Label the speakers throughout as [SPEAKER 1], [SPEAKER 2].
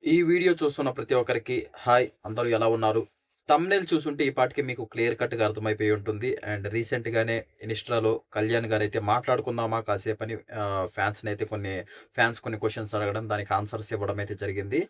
[SPEAKER 1] ఈ వీడియో చూస్తున్న ప్రతి ఒక్కరికి హాయ్! అందరూ ఎలా ఉన్నారు? థంబ్‌నెయిల్ చూసుంటే ఈ పాటికి మీకు క్లియర్ కట్‌గా అర్థమైపోయి ఉంటుంది. అండ్ రీసెంట్‌గానే ఇన్‌స్టాలో కళ్యాణ్ గారైతే మాట్లాడుకుందామా కాసేపని ఫ్యాన్స్ కొన్ని క్వెషన్స్ అడగడం, దానికి ఆన్సర్స్ ఇవ్వడం అయితే జరిగింది.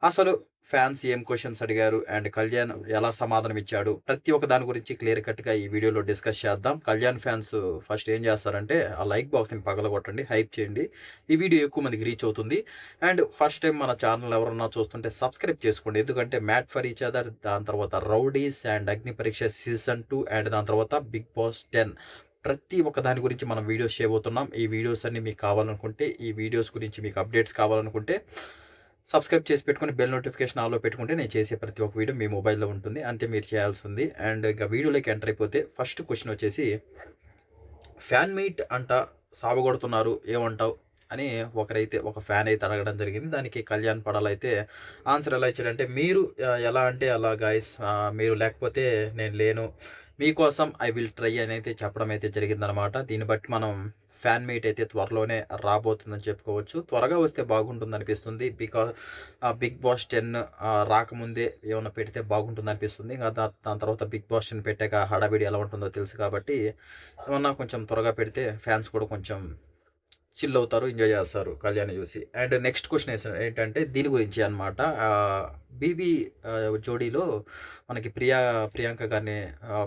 [SPEAKER 1] అసలు ఫ్యాన్స్ ఏం క్వెషన్స్ అడిగారు? అండ్ కళ్యాణ్ ఎలా సమాధానం ఇచ్చాడు? ప్రతి ఒక్క దాని గురించి క్లియర్ కట్‌గా ఈ వీడియోలో డిస్కస్ చేద్దాం. కళ్యాణ్ ఫ్యాన్స్ ఫస్ట్ ఏం చేస్తారంటే ఆ లైక్ బాక్స్‌ని పగలగొట్టండి, హైప్ చేయండి. ఈ వీడియో ఎక్కువ మందికి రీచ్ అవుతుంది. అండ్ ఫస్ట్ టైం మన ఛానల్ ఎవరన్నా చూస్తుంటే సబ్స్క్రైబ్ చేసుకోండి. ఎందుకంటే 'మ్యాట్ ఫర్ ఈచ్ అదర్', దాని తర్వాత 'రౌడీస్' అండ్ 'అగ్ని పరీక్ష సీజన్ 2' అండ్ దాని తర్వాత 'బిగ్ బాస్ 10' ప్రతి ఒక్క దాని గురించి మనం వీడియోస్ చేయబోతున్నాం. ఈ వీడియోస్ అన్నీ మీకు కావాలనుకుంటే, ఈ వీడియోస్ గురించి మీకు అప్డేట్స్ కావాలనుకుంటే సబ్స్క్రైబ్ చేసి పెట్టుకొని బెల్ నోటిఫికేషన్ ఆల్‌లో పెట్టుకుంటే నేను చేసే ప్రతి ఒక్క వీడియో మీ మొబైల్‌లో ఉంటుంది. అంతే మీరు చేయాల్సింది. అండ్ ఇక వీడియోలోకి ఎంటర్ అయిపోతే ఫస్ట్ క్వెషన్ వచ్చేసి ఫ్యాన్ మీట్ అంట సావగొడుతున్నారు ఏమంటావు? అని ఒక ఫ్యాన్ అయితే అడగడం జరిగింది. దానికి కళ్యాణ్ పడాలైతే ఆన్సర్ ఎలా ఇచ్చాడంటే, మీరు ఎలా అంటే అలా గాయ్స్, మీరు లేకపోతే నేను లేను. మీకోసం ఐ విల్ ట్రై అని అయితే చెప్పడం అయితే జరిగిందనమాట. దీన్ని బట్టి మనం ఫ్యాన్ మీట్ అయితే త్వరలోనే రాబోతుందని చెప్పుకోవచ్చు. త్వరగా వస్తే బాగుంటుందనిపిస్తుంది. బిగ్ బాస్ 10 రాకముందే ఏమన్నా పెడితే బాగుంటుందనిపిస్తుంది. ఇంక దాని తర్వాత బిగ్ బాస్ 10 పెట్టాక హడావిడి ఎలా ఉంటుందో తెలుసు కాబట్టి ఏమన్నా కొంచెం త్వరగా పెడితే ఫ్యాన్స్ కూడా కొంచెం చిల్ అవుతారు, ఎంజాయ్ చేస్తారు కళ్యాణ్‌ని చూసి. అండ్ నెక్స్ట్ క్వెషన్ ఏంటంటే దీని గురించి అనమాట. 'బీబీ' జోడీలో మనకి ప్రియాంక గారిని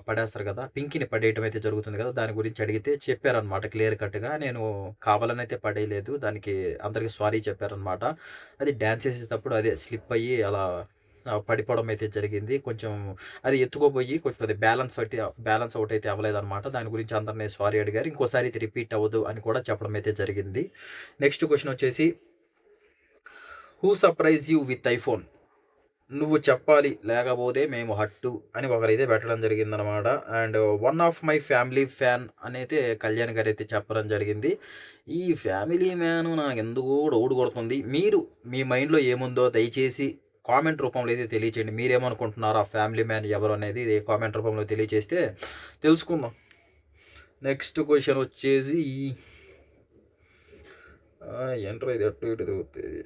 [SPEAKER 1] పడేస్తారు కదా! పింకీని పడేయటం అయితే జరుగుతుంది కదా! దాని గురించి అడిగితే చెప్పారనమాట క్లియర్ కట్‌గా. నేను కావాలనైతే పడేయలేదు. దానికి అందరికి సారీ చెప్పారనమాట. అది డాన్స్ చేసేటప్పుడు అదే స్లిప్ అయ్యి అలా పడిపోవడం అయితే జరిగింది. కొంచెం అది ఎత్తుకోబోయి కొంచెం అది బ్యాలెన్స్ ఔట్ అయితే అవ్వలేదనమాట. దాని గురించి అందరిని సారీ అడిగారు. ఇంకోసారి ఇది రిపీట్ అవ్వదు అని కూడా చెప్పడం అయితే జరిగింది. నెక్స్ట్ క్వెషన్ వచ్చేసి, who surprise you with iPhone? నువ్వు చెప్పాలి లేకపోతే మేము హట్టు అని ఒకరైతే పెట్టడం జరిగిందనమాట. And one of my family fan అనైతే కళ్యాణ్ గారైతే చెప్పడం జరిగింది. ఈ ఫ్యామిలీ మ్యాన్ నాకెందుకో డౌట్ కొడుతుంది. మీరు మీ మైండ్‌లో ఏముందో దయచేసి కామెంట్ రూపంలో అయితే తెలియచేయండి. మీరేమనుకుంటున్నారో ఆ ఫ్యామిలీ మ్యాన్ ఎవరు అనేది కామెంట్ రూపంలో తెలియచేస్తే తెలుసుకుందాం. నెక్స్ట్ క్వెషన్ వచ్చేసి ఏంట్రా ఇది అటు ఇటు తిరుగుతుంది.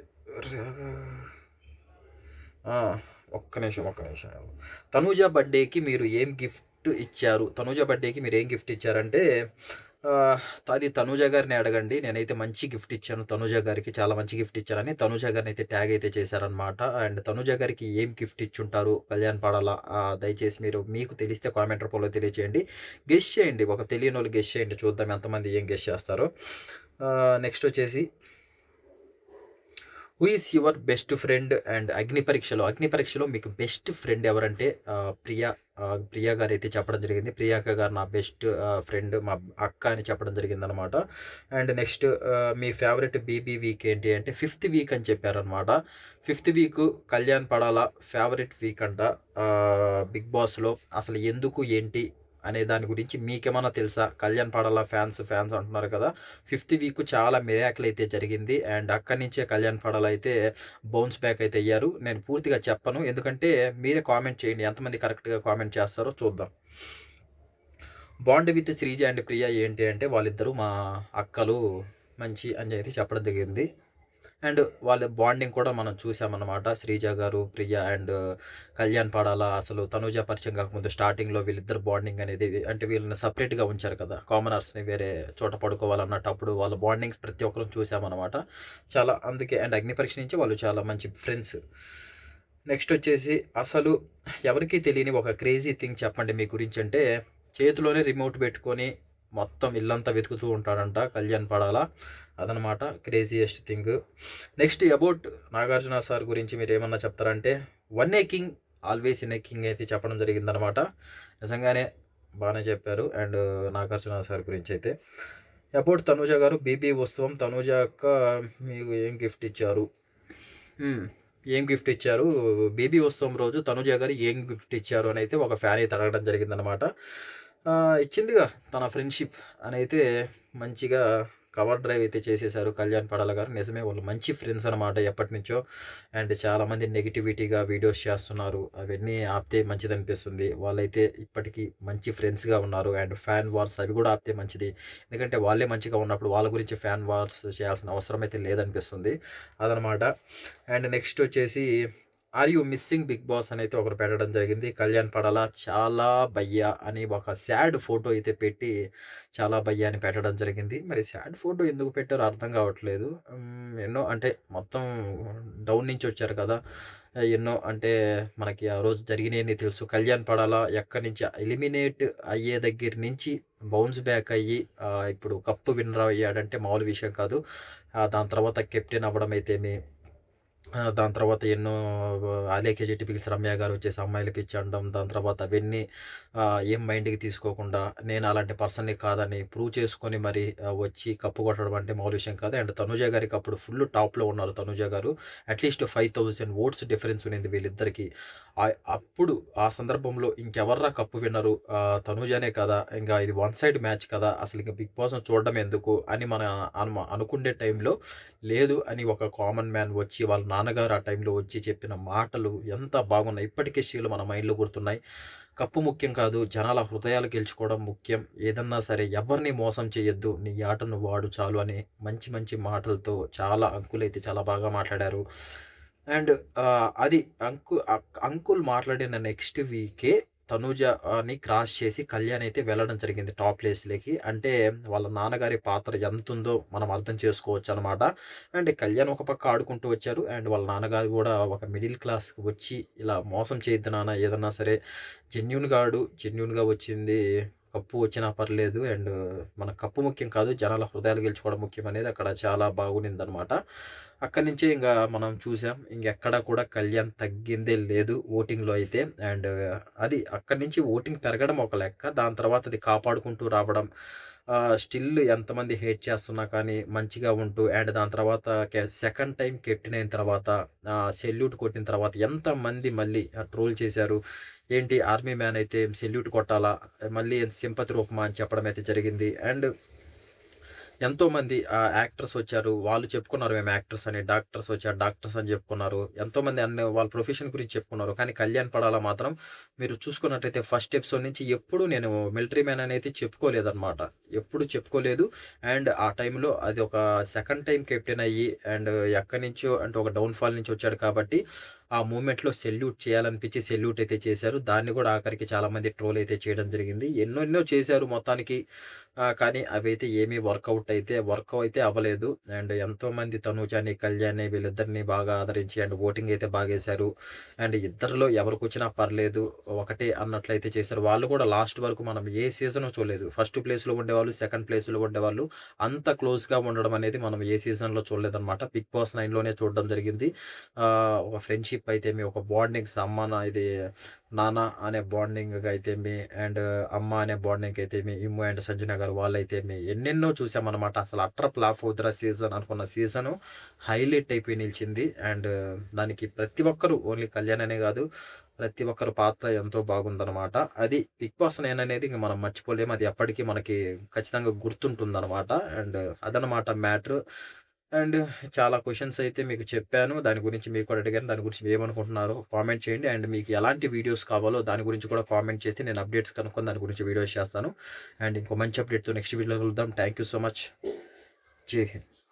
[SPEAKER 1] ఆ! ఒక్క నిమిషం. తనూజ బర్త్‌డేకి మీరు ఏం గిఫ్ట్ ఇచ్చారు? తనూజ బర్త్‌డేకి మీరేం గిఫ్ట్ ఇచ్చారంటే, అది తనూజ గారిని అడగండి. నేనైతే మంచి గిఫ్ట్ ఇచ్చాను తనూజ గారికి. చాలా మంచి గిఫ్ట్ ఇచ్చానని తనూజ గారినైతే ట్యాగ్ అయితే చేశారనమాట. అండ్ తనూజ గారికి ఏం గిఫ్ట్ ఇచ్చుంటారు కళ్యాణ్ పడాల? దయచేసి మీకు తెలిస్తే కామెంట్ రూపంలో తెలియజేయండి. గెస్ చేయండి. ఒక తెలియనోళ్ళు గెస్ చేయండి. చూద్దాం ఎంతమంది ఏం గెస్ చేస్తారో. నెక్స్ట్ వచ్చేసి, who is your best friend? And అగ్ని పరీక్షలో మీకు బెస్ట్ ఫ్రెండ్ ఎవరంటే ప్రియా గారైతే చెప్పడం జరిగింది. ప్రియాంక గారు నా బెస్ట్ ఫ్రెండ్, మా అక్క అని చెప్పడం జరిగిందనమాట. అండ్ నెక్స్ట్, మీ ఫేవరెట్ బీబీ వీక్ ఏంటి అంటే ఫిఫ్త్ వీక్ అని చెప్పారనమాట. Fifth week Kalyan Padala favourite week అంట బిగ్ బాస్‌లో. అసలు ఎందుకు ఏంటి అనే దాని గురించి మీకేమన్నా తెలుసా? కళ్యాణ్ పడాల ఫ్యాన్స్ అంటున్నారు కదా! ఫిఫ్త్ వీక్ చాలా మిరాకిల్ అయితే జరిగింది. అండ్ అక్కడి నుంచే కళ్యాణ్ పడాల అయితే బౌన్స్ బ్యాక్ అయితే అయ్యారు. నేను పూర్తిగా చెప్పను. ఎందుకంటే మీరే కామెంట్ చేయండి. ఎంతమంది కరెక్ట్‌గా కామెంట్ చేస్తారో చూద్దాం. బాండ్ విత్ శ్రీజ అండ్ ప్రియ ఏంటి అంటే వాళ్ళిద్దరూ మా అక్కలు మంచి అని అయితే చెప్పడం జరిగింది. అండ్ వాళ్ళ బాండింగ్ కూడా మనం చూసామన్నమాట. శ్రీజ గారు, ప్రియ అండ్ కళ్యాణ్ పడాల అసలు తనూజ పరిచయం కాకముందు స్టార్టింగ్‌లో వీళ్ళిద్దరు బాండింగ్ అనేది అంటే వీళ్ళని సెపరేట్‌గా ఉంచారు కదా! కామనర్స్‌ని వేరే చోట పడుకోవాలన్నట్టు అప్పుడు వాళ్ళ బాండింగ్స్ ప్రతి ఒక్కరం చూసామన్నమాట. చాలా అందుకే అండ్ అగ్ని పరీక్ష నుంచి వాళ్ళు చాలా మంచి ఫ్రెండ్స్. నెక్స్ట్ వచ్చేసి, అసలు ఎవరికీ తెలియని ఒక క్రేజీ థింగ్ చెప్పండి మీ గురించి అంటే, చేతిలోనే రిమోట్ పెట్టుకొని మొత్తం ఇల్లంతా వెతుకుతూ ఉంటాడంట కళ్యాణ్ పడాల. అదనమాట craziest thing. Next about Nagarjuna sir గురించి మీరేమన్నా చెప్తారంటే, one a king always in a king అయితే చెప్పడం జరిగిందనమాట. నిజంగానే బానే చెప్పారు. అండ్ నాగార్జున సార్ గురించి అయితే. అబౌట్ తనూజ గారు బీబీ ఉత్సవం తనూజ అక్క మీకు ఏం గిఫ్ట్ ఇచ్చారు? ఏం గిఫ్ట్ ఇచ్చారు? బేబీ ఉత్సవం రోజు తనుజ గారు ఏం గిఫ్ట్ ఇచ్చారు అని అయితే ఒక ఫ్యాన్ అయితే అడగడం జరిగిందనమాట. ఇచ్చిందిగా తన ఫ్రెండ్‌షిప్ అనైతే మంచిగా కవర్ డ్రైవ్ అయితే చేసేసారు కళ్యాణ్ పడాల గారు. నిజమే వాళ్ళు మంచి ఫ్రెండ్స్ అనమాట ఎప్పటినుంచో. అండ్ చాలామంది నెగటివిటీగా వీడియోస్ చేస్తున్నారు. అవన్నీ ఆపితే మంచిదనిపిస్తుంది. వాళ్ళైతే ఇప్పటికి మంచి ఫ్రెండ్స్‌గా ఉన్నారు. అండ్ ఫ్యాన్ వార్స్ అవి కూడా ఆపితే మంచిది. ఎందుకంటే వాళ్ళే మంచిగా ఉన్నప్పుడు వాళ్ళ గురించి ఫ్యాన్ వార్స్ చేయాల్సిన అవసరం అయితే లేదనిపిస్తుంది. అదనమాట. అండ్ నెక్స్ట్ వచ్చేసి 'are you missing Bigg Boss' అని అయితే ఒకరు పెట్టడం జరిగింది. కళ్యాణ్ పడాల చాలా భయ్యా అని ఒక సాడ్ ఫోటో అయితే పెట్టి చాలా భయ్యా అని పెట్టడం జరిగింది. మరి సాడ్ ఫోటో ఎందుకు పెట్టారో అర్థం కావట్లేదు. ఎన్నో అంటే మొత్తం డౌన్ నుంచి వచ్చారు కదా! ఎన్నో అంటే మనకి ఆ రోజు జరిగినయన్నీ తెలుసు. కళ్యాణ్ పడాల ఎక్కడి నుంచి ఎలిమినేట్ అయ్యే దగ్గర నుంచి బౌన్స్ బ్యాక్ అయ్యి ఇప్పుడు కప్ విన్నర్ అయ్యాడంటే మామూలు విషయం కాదు. దాని తర్వాత కెప్టెన్ అవ్వడం అయితేమి, దాని తర్వాత ఎన్నో 'ఆలేఖ్య జెట్టి పిగిల్స్' రమ్య గారు వచ్చేసి అమ్మాయిల పిచ్చి అనడం. దాని తర్వాత అవన్నీ ఏం మైండ్‌కి తీసుకోకుండా నేను అలాంటి పర్సన్‌ని కాదని ప్రూవ్ చేసుకొని మరి వచ్చి కప్పు కొట్టడం అంటే మామూలు విషయం కాదు. అండ్ తనూజ గారికి అప్పుడు ఫుల్ టాప్‌లో ఉన్నారు తనూజ గారు. అట్‌లీస్ట్ 5000 ఓట్స్ డిఫరెన్స్ ఉన్నింది వీళ్ళిద్దరికీ. అప్పుడు ఆ సందర్భంలో ఇంకెవర్రా కప్పు విన్నరు తనూజనే కదా! ఇంగా ఇది వన్ సైడ్ మ్యాచ్ కదా! అసలింక బిగ్ బాస్‌ని చూడడం ఎందుకు అని మన అనుకునే టైంలో లేదు అని ఒక కామన్ మ్యాన్ వచ్చి వాళ్ళ నాన్నగారు ఆ టైంలో వచ్చి చెప్పిన మాటలు ఎంత బాగున్నాయి. ఇప్పటికి స్టిల్ మన మైండ్‌లో గుర్తున్నాయి. కప్పు ముఖ్యం కాదు. జనాల హృదయాలు గెలుచుకోవడం ముఖ్యం. ఏదన్నా సరే ఎవరిని మోసం చేయొద్దు. నీ ఆట నువ్వు ఆడు చాలు అని మంచి మంచి మాటలతో చాలా అంకులైతే చాలా బాగా మాట్లాడారు. అండ్ అది అంకుల్ మాట్లాడిన నెక్స్ట్ వీకే తనూజని క్రాస్ చేసి కళ్యాణ్ అయితే వెళ్ళడం జరిగింది టాప్ ప్లేస్‌లోకి. అంటే వాళ్ళ నాన్నగారి పాత్ర ఎంతుందో మనం అర్థం చేసుకోవచ్చనమాట. అండ్ కళ్యాణ్ ఒక పక్క ఆడుకుంటూ వచ్చారు. అండ్ వాళ్ళ నాన్నగారు గూడా ఒక మిడిల్ క్లాస్‌కి వచ్చి ఇలా మోసం చేయొద్దు నాన్న ఏదన్నా సరే జెన్యూన్‌గా ఆడు. జెన్యూన్‌గా వచ్చింది కప్పు వచ్చినా పర్లేదు. అండ్ మన కప్పు ముఖ్యం కాదు. జనాల హృదయాలు గెలుచుకోవడం ముఖ్యం అనేది అక్కడ చాలా బాగునిందనమాట. అక్కడి నుంచే ఇంగ మనం చూసాం. ఇంగెక్కడ కూడా కళ్యాణ్ తగ్గిందే లేదు ఓటింగ్‌లో అయితే. అండ్ అది అక్కడి నుంచి ఓటింగ్ పెరగడం ఒక లెక్క. దాని తర్వాత అది కాపాడుకుంటూ రావడం. స్టిల్ ఎంతమంది హేట్ చేస్తున్నా కానీ మంచిగా ఉంటూ అండ్ దాని తర్వాత సెకండ్ టైమ్ కెప్టెన్ అయిన తర్వాత సెల్యూట్ కొట్టిన తర్వాత ఎంతమంది మళ్ళీ ట్రోల్ చేశారు. ఏంటి ఆర్మీ మ్యాన్ అయితే సెల్యూట్ కొట్టాలా? మళ్ళీ సింపతి రూపమా అని చెప్పడం అయితే జరిగింది. అండ్ ఎంతోమంది యాక్టర్స్ వచ్చారు. వాళ్ళు చెప్పుకున్నారు మేము యాక్టర్స్ అని. డాక్టర్స్ వచ్చారు. డాక్టర్స్ అని చెప్పుకున్నారు. ఎంతోమంది అన్ని వాళ్ళ ప్రొఫెషన్ గురించి చెప్పుకున్నారు. కానీ కళ్యాణ్ పడాల మాత్రం మీరు చూసుకున్నట్లయితే ఫస్ట్ ఎపిసోడ్ నుంచి ఎప్పుడు నేను మిలిటరీ మ్యాన్ అని అయితే చెప్పుకోలేదన్నమాట. ఎప్పుడు చెప్పుకోలేదు. అండ్ ఆ టైంలో అది ఒక సెకండ్ టైమ్ కెప్టెన్ అయ్యి అండ్ ఎక్కడి నుంచో అంటే ఒక డౌన్‌ఫాల్ నుంచి వచ్చాడు కాబట్టి ఆ మూమెంట్‌లో సెల్యూట్ చేయాలనిపించి సెల్యూట్ అయితే చేశారు. దాన్ని కూడా ఆఖరికి చాలామంది ట్రోల్ అయితే చేయడం జరిగింది. ఎన్నెన్నో చేశారు మొత్తానికి. కానీ అవైతే ఏమీ వర్క్ అయితే అవ్వలేదు. అండ్ ఎంతోమంది తనూజని, కళ్యాణ్‌ని వీళ్ళిద్దరిని బాగా ఆదరించి అండ్ ఓటింగ్ అయితే బాగేశారు. అండ్ ఇద్దరిలో ఎవరికొచ్చినా పర్లేదు ఒకటే అన్నట్లయితే చేశారు. వాళ్ళు కూడా లాస్ట్ వరకు మనం ఏ సీజను చూడలేదు. ఫస్ట్ ప్లేస్‌లో ఉండేవాళ్ళు, సెకండ్ ప్లేస్‌లో ఉండేవాళ్ళు. అంత క్లోజ్‌గా ఉండడం అనేది మనం ఏ సీజన్‌లో చూడలేదనమాట. 'బిగ్ బాస్ 9లోనే చూడడం జరిగింది. ఒక ఫ్రెండ్‌షిప్ అయితేమి, ఒక బాండింగ్స్ ఇది నాన్న అనే బాండింగ్‌గా అయితేమి అండ్ అమ్మ అనే బాండింగ్ అయితేమి, ఇమ్ము అండ్ సంజన గారు వాళ్ళైతేమి ఎన్నెన్నో చూసామనమాట. అసలు అట్టర్ ఫ్లాప్ అవుద్దిరా సీజన్ అనుకున్న సీజను హైలైట్ అయిపోయి నిలిచింది. అండ్ దానికి ప్రతి ఒక్కరు ఓన్లీ కళ్యాణ్ అనే గాదు. ప్రతి ఒక్కరి పాత్ర ఎంతో బాగుందనమాట. అది 'బిగ్ బాస్ 9' అనేది ఇంక మనం మర్చిపోలేము. అది ఎప్పటికీ మనకి ఖచ్చితంగా గుర్తుంటుందనమాట. అండ్ అదనమాట మ్యాటర్. అండ్ చాలా క్వెషన్స్ అయితే మీకు చెప్పాను. దాని గురించి మీకు కూడా అడిగాను. దాని గురించి మీరేమనుకుంటున్నారో కామెంట్ చేయండి. అండ్ మీకు ఎలాంటి వీడియోస్ కావాలో దాని గురించి కూడా కామెంట్ చేస్తే నేను అప్డేట్స్ కనుక్కొని దాని గురించి వీడియోస్ చేస్తాను. అండ్ ఇంకో మంచి అప్డేట్‌తో నెక్స్ట్ వీడియోలో కలుద్దాం. Thank you so much. జై హింద్.